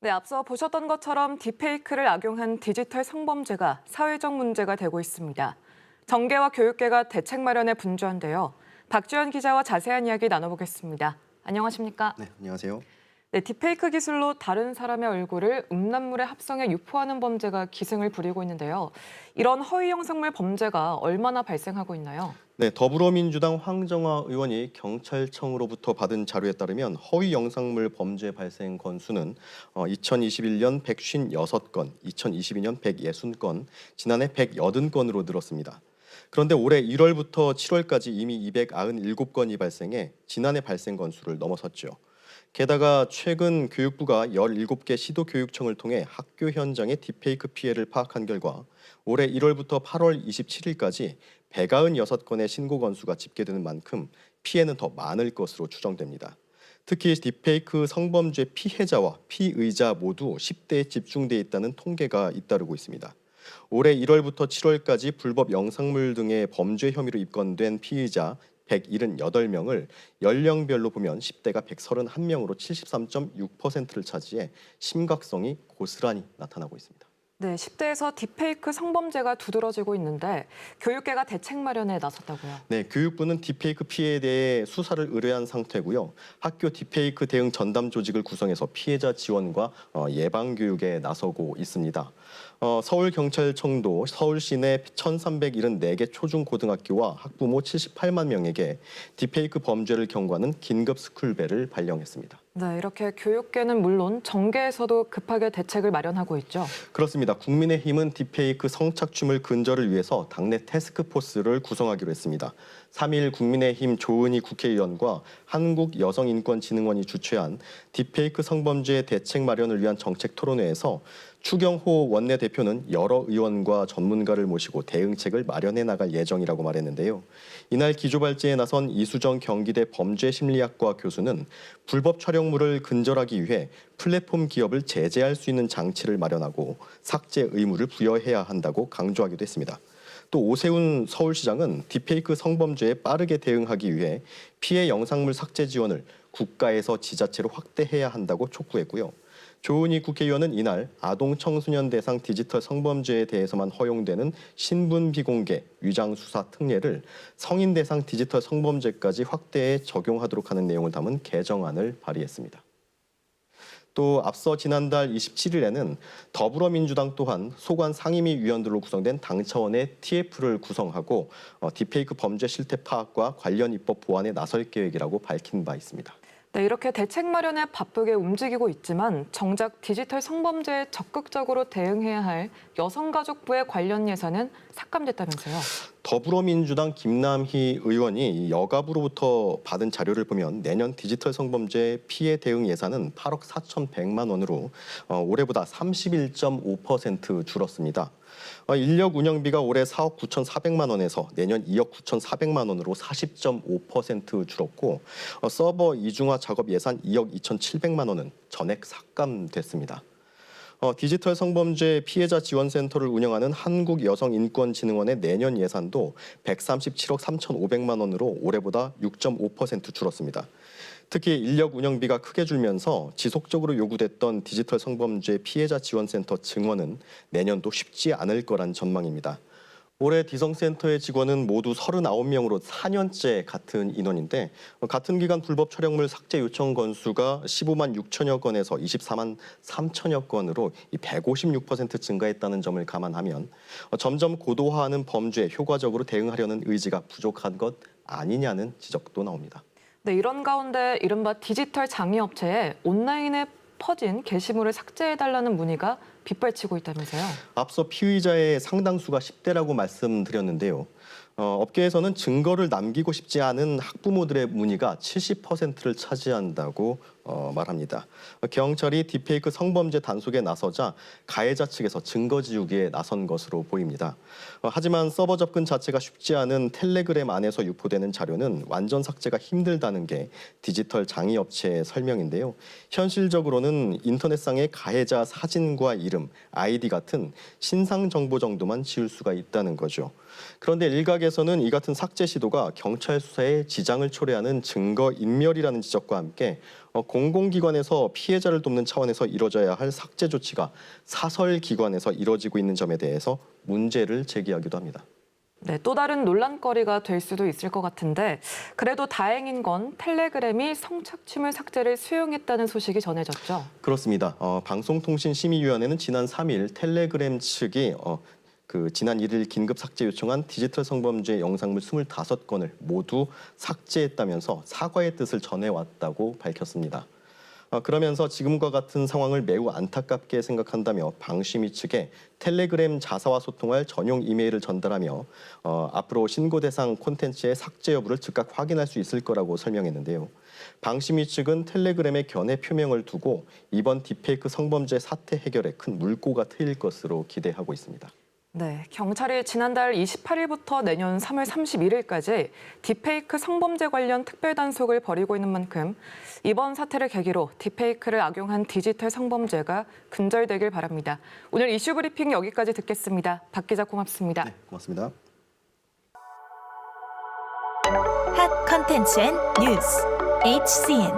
네, 앞서 보셨던 것처럼 딥페이크를 악용한 디지털 성범죄가 사회적 문제가 되고 있습니다. 정계와 교육계가 대책 마련에 분주한데요. 박주연 기자와 자세한 이야기 나눠보겠습니다. 안녕하십니까? 네, 안녕하세요. 네, 딥페이크 기술로 다른 사람의 얼굴을 음란물에 합성해 유포하는 범죄가 기승을 부리고 있는데요. 이런 허위 영상물 범죄가 얼마나 발생하고 있나요? 네, 더불어민주당 황정화 의원이 경찰청으로부터 받은 자료에 따르면 허위 영상물 범죄 발생 건수는 2021년 156건, 2022년 160건, 지난해 180건으로 늘었습니다. 그런데 올해 1월부터 7월까지 이미 297건이 발생해 지난해 발생 건수를 넘어섰죠. 게다가 최근 교육부가 17개 시도교육청을 통해 학교 현장의 딥페이크 피해를 파악한 결과 올해 1월부터 8월 27일까지 196건의 신고 건수가 집계되는 만큼 피해는 더 많을 것으로 추정됩니다. 특히 딥페이크 성범죄 피해자와 피의자 모두 10대에 집중돼 있다는 통계가 잇따르고 있습니다. 올해 1월부터 7월까지 불법 영상물 등의 범죄 혐의로 입건된 피의자 178명을 연령별로 보면 10대가 131명으로 73.6%를 차지해 심각성이 고스란히 나타나고 있습니다. 네, 10대에서 딥페이크 성범죄가 두드러지고 있는데 교육계가 대책 마련에 나섰다고요. 네, 교육부는 딥페이크 피해에 대해 수사를 의뢰한 상태고요. 학교 딥페이크 대응 전담 조직을 구성해서 피해자 지원과 예방 교육에 나서고 있습니다. 서울경찰청도 서울시 내 1,374개 초중고등학교와 학부모 78만 명에게 딥페이크 범죄를 경고하는 긴급 스쿨벨을 발령했습니다. 네, 이렇게 교육계는 물론 정계에서도 급하게 대책을 마련하고 있죠. 그렇습니다. 국민의힘은 딥페이크 성착취물 근절을 위해서 당내 태스크포스를 구성하기로 했습니다. 3일 국민의힘 조은희 국회의원과 한국여성인권진흥원이 주최한 딥페이크 성범죄 대책 마련을 위한 정책 토론회에서 추경호 원내대표는 여러 의원과 전문가를 모시고 대응책을 마련해 나갈 예정이라고 말했는데요. 이날 기조발제에 나선 이수정 경기대 범죄심리학과 교수는 불법 촬영물을 근절하기 위해 플랫폼 기업을 제재할 수 있는 장치를 마련하고 삭제 의무를 부여해야 한다고 강조하기도 했습니다. 또 오세훈 서울시장은 딥페이크 성범죄에 빠르게 대응하기 위해 피해 영상물 삭제 지원을 국가에서 지자체로 확대해야 한다고 촉구했고요. 조은희 국회의원은 이날 아동 청소년 대상 디지털 성범죄에 대해서만 허용되는 신분 비공개, 위장 수사 특례를 성인 대상 디지털 성범죄까지 확대해 적용하도록 하는 내용을 담은 개정안을 발의했습니다. 또 앞서 지난달 27일에는 더불어민주당 또한 소관 상임위 위원들로 구성된 당 차원의 TF를 구성하고 딥페이크 범죄 실태 파악과 관련 입법 보완에 나설 계획이라고 밝힌 바 있습니다. 네, 이렇게 대책 마련에 바쁘게 움직이고 있지만 정작 디지털 성범죄에 적극적으로 대응해야 할 여성가족부의 관련 예산은 삭감됐다면서요. 더불어민주당 김남희 의원이 여가부로부터 받은 자료를 보면 내년 디지털 성범죄 피해 대응 예산은 8억 4,100만 원으로 올해보다 31.5% 줄었습니다. 인력 운영비가 올해 4억 9,400만 원에서 내년 2억 9,400만 원으로 40.5% 줄었고 서버 이중화 작업 예산 2억 2,700만 원은 전액 삭감됐습니다. 디지털 성범죄 피해자 지원센터를 운영하는 한국여성인권진흥원의 내년 예산도 137억 3,500만 원으로 올해보다 6.5% 줄었습니다. 특히 인력 운영비가 크게 줄면서 지속적으로 요구됐던 디지털 성범죄 피해자 지원센터 증원은 내년도 쉽지 않을 거란 전망입니다. 올해 디성센터의 직원은 모두 39명으로 4년째 같은 인원인데 같은 기간 불법 촬영물 삭제 요청 건수가 15만 6천여 건에서 24만 3천여 건으로 156% 증가했다는 점을 감안하면 점점 고도화하는 범죄에 효과적으로 대응하려는 의지가 부족한 것 아니냐는 지적도 나옵니다. 네, 이런 가운데 이른바 디지털 장애업체에 온라인에 퍼진 게시물을 삭제해달라는 문의가 빗발치고 있다면서요. 앞서 피의자의 상당수가 10대라고 말씀드렸는데요. 업계에서는 증거를 남기고 싶지 않은 학부모들의 문의가 70%를 차지한다고 말합니다. 경찰이 딥페이크 성범죄 단속에 나서자 가해자 측에서 증거 지우기에 나선 것으로 보입니다. 하지만 서버 접근 자체가 쉽지 않은 텔레그램 안에서 유포되는 자료는 완전 삭제가 힘들다는 게 디지털 장애업체의 설명인데요. 현실적으로는 인터넷상의 가해자 사진과 이름, 아이디 같은 신상 정보 정도만 지울 수가 있다는 거죠. 그런데 일각에서는 이 같은 삭제 시도가 경찰 수사에 지장을 초래하는 증거 인멸이라는 지적과 함께 공공기관에서 피해자를 돕는 차원에서 이뤄져야 할 삭제 조치가 사설기관에서 이뤄지고 있는 점에 대해서 문제를 제기하기도 합니다. 네, 또 다른 논란거리가 될 수도 있을 것 같은데 그래도 다행인 건 텔레그램이 성착취물 삭제를 수용했다는 소식이 전해졌죠. 그렇습니다. 방송통신심의위원회는 지난 3일 텔레그램 측이 지난 1일 긴급 삭제 요청한 디지털 성범죄 영상물 25건을 모두 삭제했다면서 사과의 뜻을 전해왔다고 밝혔습니다. 그러면서 지금과 같은 상황을 매우 안타깝게 생각한다며 방심위 측에 텔레그램 자사와 소통할 전용 이메일을 전달하며 앞으로 신고 대상 콘텐츠의 삭제 여부를 즉각 확인할 수 있을 거라고 설명했는데요. 방심위 측은 텔레그램의 견해 표명을 두고 이번 딥페이크 성범죄 사태 해결에 큰 물꼬가 트일 것으로 기대하고 있습니다. 네, 경찰이 지난달 28일부터 내년 3월 31일까지 딥페이크 성범죄 관련 특별단속을 벌이고 있는 만큼 이번 사태를 계기로 딥페이크를 악용한 디지털 성범죄가 근절되길 바랍니다. 오늘 이슈 브리핑 여기까지 듣겠습니다. 박 기자 고맙습니다. 네, 고맙습니다. 핫 컨텐츠 앤 뉴스 HCN